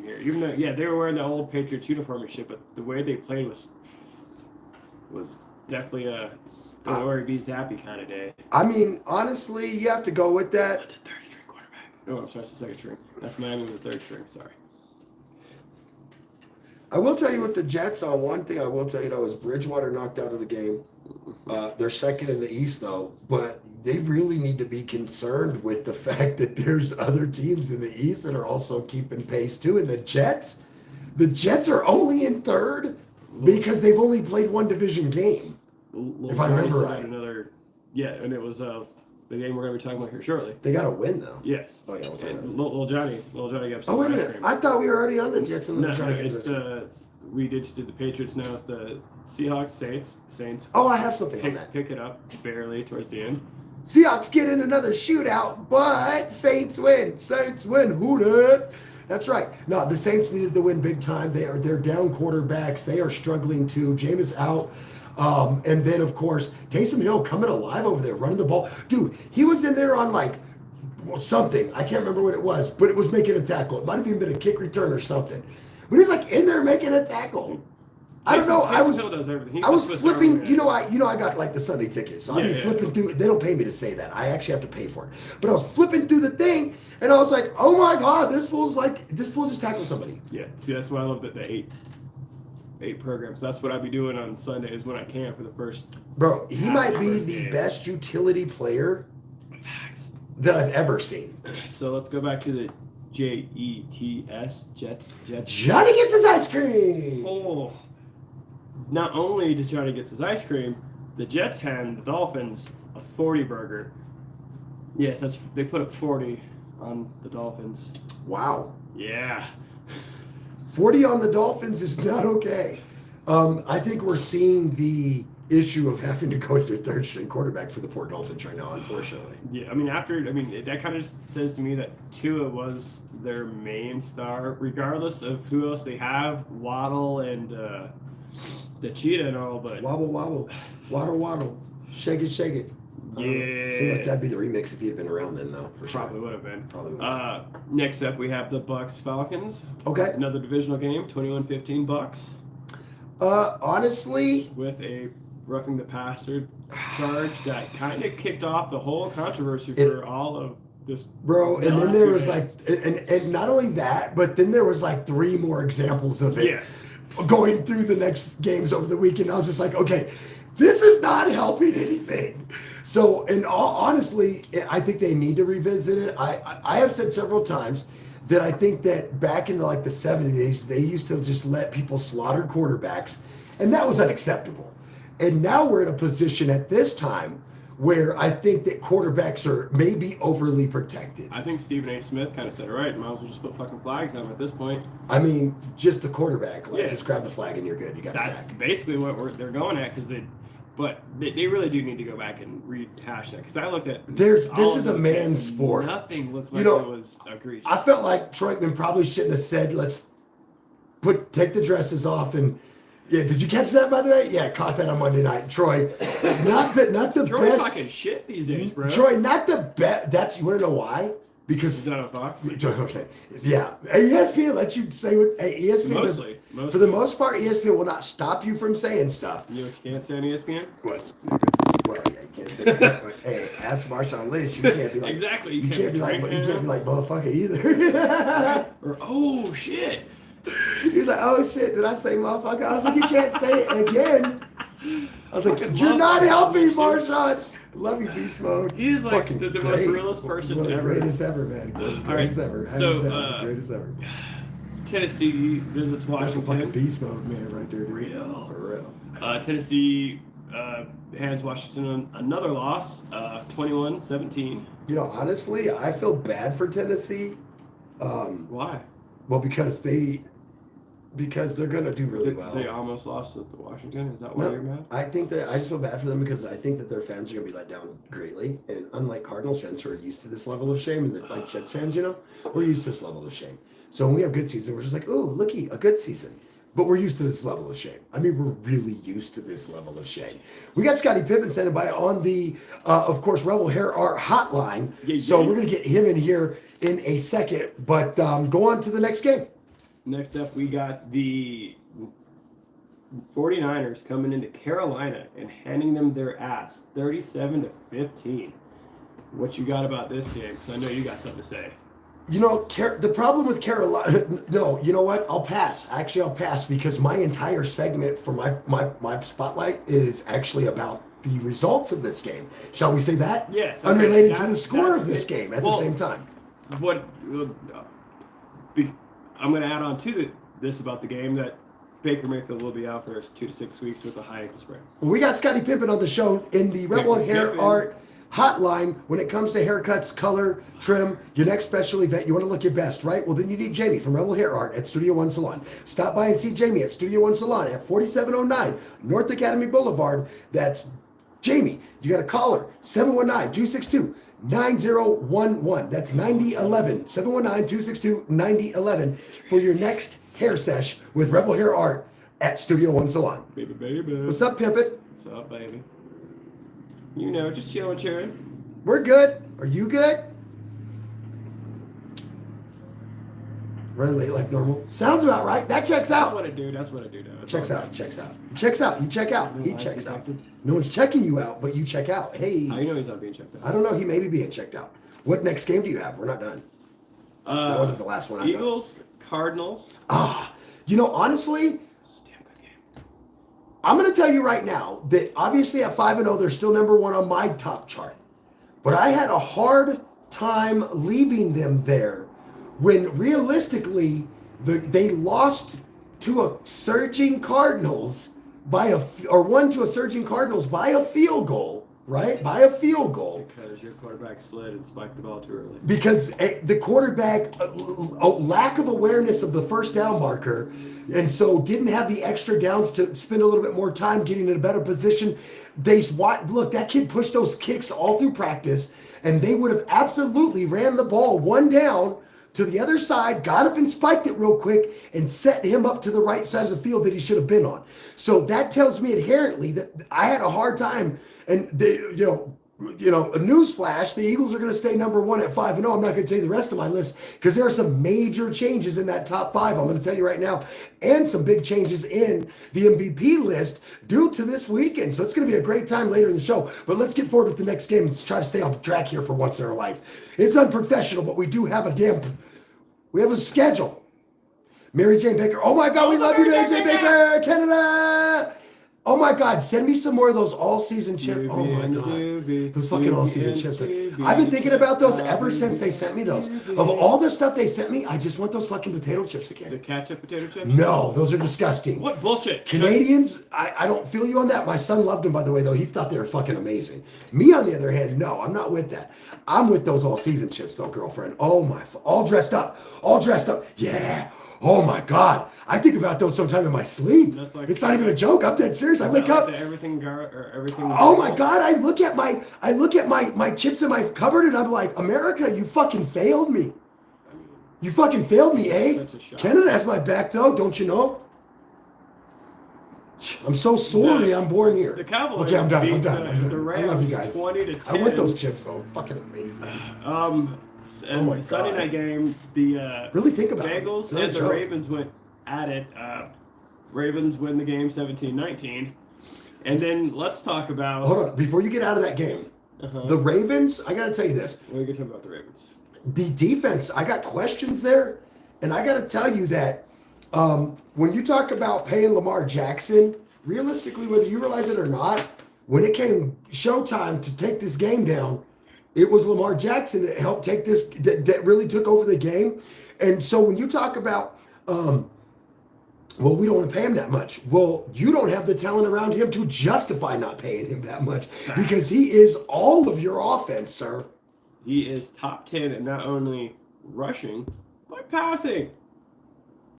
team here. Even though, yeah, they were wearing the old Patriots uniform and shit, but the way they played was definitely a Glory be Zappy kind of day. I mean, honestly, you have to go with that. The third string quarterback. Oh, I'm sorry, it's the second string. That's Miami with the third string. Sorry. I will tell you with the Jets, on one thing I will tell you, though, is Bridgewater knocked out of the game. They're second in the East, though, but they really need to be concerned with the fact that there's other teams in the East that are also keeping pace, too. And the Jets are only in third because they've only played one division game. If I remember right. And it was the game we're going to be talking about here shortly. They got to win, though. Yes. Oh, yeah. Little Johnny got some wait a ice minute. cream. I thought we were already on the Jets and the Giants. We just did the Patriots. Now it's the Seahawks, Saints. Oh, I have something on that. Pick it up barely towards the end. Seahawks get in another shootout, but Saints win. Who did? That's right. No, the Saints needed to win big time. They're down quarterbacks. They are struggling too. Jameis out. And then, of course, Taysom Hill coming alive over there, running the ball. Dude, he was in there on something. I can't remember what it was, but it was making a tackle. It might have even been a kick return or something. But he was in there making a tackle. I don't know. I was flipping. I got the Sunday ticket, so I'd be flipping through. They don't pay me to say that. I actually have to pay for it. But I was flipping through the thing, and I was like, "Oh my god, this fool just tackled somebody." Yeah. See, that's why I love the eight programs. That's what I'd be doing on Sundays when I can for the first. Bro, he might be the best utility player that I've ever seen. So let's go back to the Jets. Johnny gets his ice cream. Oh. Not only did Johnny get his ice cream, the Jets hand the Dolphins a 40 burger. Yes, they put up 40 on the Dolphins. Wow. Yeah. 40 on the Dolphins is not okay. I think we're seeing the issue of having to go through third string quarterback for the poor Dolphins right now, unfortunately. Yeah, that kind of says to me that Tua was their main star, regardless of who else they have, Waddle and the Cheetah and all, but waddle, shake it. Yeah, seemed like that'd be the remix if he had been around then, though. For sure, probably would have been. Next up, we have the Bucks Falcons. Okay, another divisional game, 21-15 Bucks. Honestly, with a roughing the passer charge that kind of kicked off the whole controversy for all of this. Bro, and then there was and not only that, but then there was 3 more examples of it. Yeah. Going through the next games over the weekend, I was just like, okay, this is not helping anything. So, honestly, I think they need to revisit it. I have said several times that I think that back in the 70s, they used to just let people slaughter quarterbacks, and that was unacceptable. And now we're in a position at this time where I think that quarterbacks are maybe overly protected. I think Stephen A. Smith kind of said it right. Might as well just put fucking flags on them at this point. I mean, just the quarterback. Just grab the flag and you're good. You got a sack. That's basically what they're going at because they really do need to go back and rehash that because I looked at this is a man's sport. Nothing looked like it was egregious. I felt like Troitman probably shouldn't have said, let's take the dresses off and. Yeah, did you catch that, by the way? Yeah, caught that on Monday night. Troy, not the Troy's best. talking shit these days, bro. Troy, not the best. You want to know why? Because he's not on Fox. Okay, yeah. ESPN lets you say what. ESPN mostly. For the most part, ESPN will not stop you from saying stuff. You know what you can't say on ESPN? What? Well, yeah, you can't say that. Hey, ask Marshawn Lynch. You can't be like exactly. You can't be like motherfucker either. Or oh shit. He's like, oh shit, did I say motherfucker? I was like, you can't say it again. I was like, you're not helping, Marshawn. Love you, Beast Mode. He's like the most realest person ever. Greatest ever, man. Greatest ever. Greatest ever. Tennessee visits Washington. That's a fucking Beast Mode, man, right there. Dude. Real. For real. Tennessee hands Washington another loss, 21-17. Honestly, I feel bad for Tennessee. Why? Well, because they're going to do really well. They almost lost to Washington? Is that why you're mad? I think that I just feel bad for them because I think that their fans are going to be let down greatly. And unlike Cardinals fans who are used to this level of shame, and like Jets fans, we're used to this level of shame. So when we have good season, we're just like, ooh, looky, a good season. But we're used to this level of shame. I mean, we're really used to this level of shame. We got Scottie Pippen standing by on the, of course, Rebel Hair Art hotline. So we're going to get him in here in a second. But go on to the next game. Next up, we got the 49ers coming into Carolina and handing them their ass, 37-15. What you got about this game? Because I know you got something to say. You know, the problem with Carolina. No, you know what? I'll pass. Actually, I'll pass because my entire segment for my spotlight is actually about the results of this game. Shall we say that? Yes. Okay, unrelated to the score of this game at the same time. What? I'm going to add on to this about the game that Baker Mayfield will be out for 2 to 6 weeks with a high ankle sprain. Well, we got Scottie Pippen on the show in the Rebel Hair Art hotline. When it comes to haircuts, color, trim, your next special event, you want to look your best, right? Well, then you need Jamie from Rebel Hair Art at Studio One Salon. Stop by and see Jamie at Studio One Salon at 4709 North Academy Boulevard. That's Jamie. You got to call her 719-262-9011. That's 9011. 719-262-9011 for your next hair sesh with Rebel Hair Art at Studio One Salon. Baby. What's up, Pimpin'? What's up, baby? You know, just chilling. We're good. Are you good? Running late like normal. Sounds about right. That checks That's out. what I do. That's Checks out. You check out. He checks out. No one's checking you out, but you check out. Hey. How you know he's not being checked out? I don't know. He may be being checked out. What next game do you have? We're not done. That wasn't the last one. I know. Eagles, Cardinals. You know, honestly, It's a damn good game. I'm going to tell you right now that obviously at 5-0, they're still number one on my top chart. But I had a hard time leaving them there when realistically they lost to a surging Cardinals won to a surging Cardinals by a field goal, right? By a field goal. Because your quarterback slid and spiked the ball too early. Because the quarterback, a lack of awareness of the first down marker, and so didn't have the extra downs to spend a little bit more time getting in a better position. Look, that kid pushed those kicks all through practice, and they would have absolutely ran the ball one down to the other side, got up and spiked it real quick, and set him up to the right side of the field that he should have been on. So that tells me inherently that I had a hard time. And a news flash: the Eagles are going to stay number one at 5-0. I'm not going to tell you the rest of my list because there are some major changes in that top five. I'm going to tell you right now, and some big changes in the MVP list due to this weekend. So it's going to be a great time later in the show. But let's get forward with the next game. Let's try to stay on track here for once in our life. It's unprofessional, but we do have we have a schedule. Mary Jane Baker. Oh my God, we love you, Mary Jane Baker, Canada. Oh my God, send me some more of those all-season chips. Oh my God, those fucking all-season chips. I've been thinking about those ever since they sent me those. Of all the stuff they sent me, I just want those fucking potato chips The again. ketchup potato chips? No, those are disgusting. What bullshit? Canadians, I don't feel you on that. My son loved them, by the way, though. He thought they were fucking amazing. Me, on the other hand, no, I'm not with that. I'm with those all-season chips, though, girlfriend. Oh my, all dressed up. Yeah. Oh my God. I think about those sometime in my sleep. It's not even a joke. I'm dead serious. I wake up. Everything. Oh my God. I look at my chips in my cupboard and I'm like, America, you fucking failed me. You fucking failed me, eh? Such a shock. Canada has my back though, don't you know? I'm so sorry I'm born here. The Cowboys. Okay, I'm done. beat I'm the done. Rams I love you guys. 20-10. I want those chips though. Fucking amazing. And my the Sunday God. night game, the Really think about it. Bengals It's not a and the joke. Ravens went at it. Ravens win the game 17-19. And then let's talk about. Hold on. Before you get out of that game, the Ravens, I got to tell you this. We're going to talk about the Ravens. The defense, I got questions there. And I got to tell you that when you talk about paying Lamar Jackson, realistically, whether you realize it or not, when it came showtime to take this game down, it was Lamar Jackson that helped take this, that really took over the game. And so when you talk about, well, we don't want to pay him that much. Well, you don't have the talent around him to justify not paying him that much because he is all of your offense, sir. He is top 10 in not only rushing, but passing.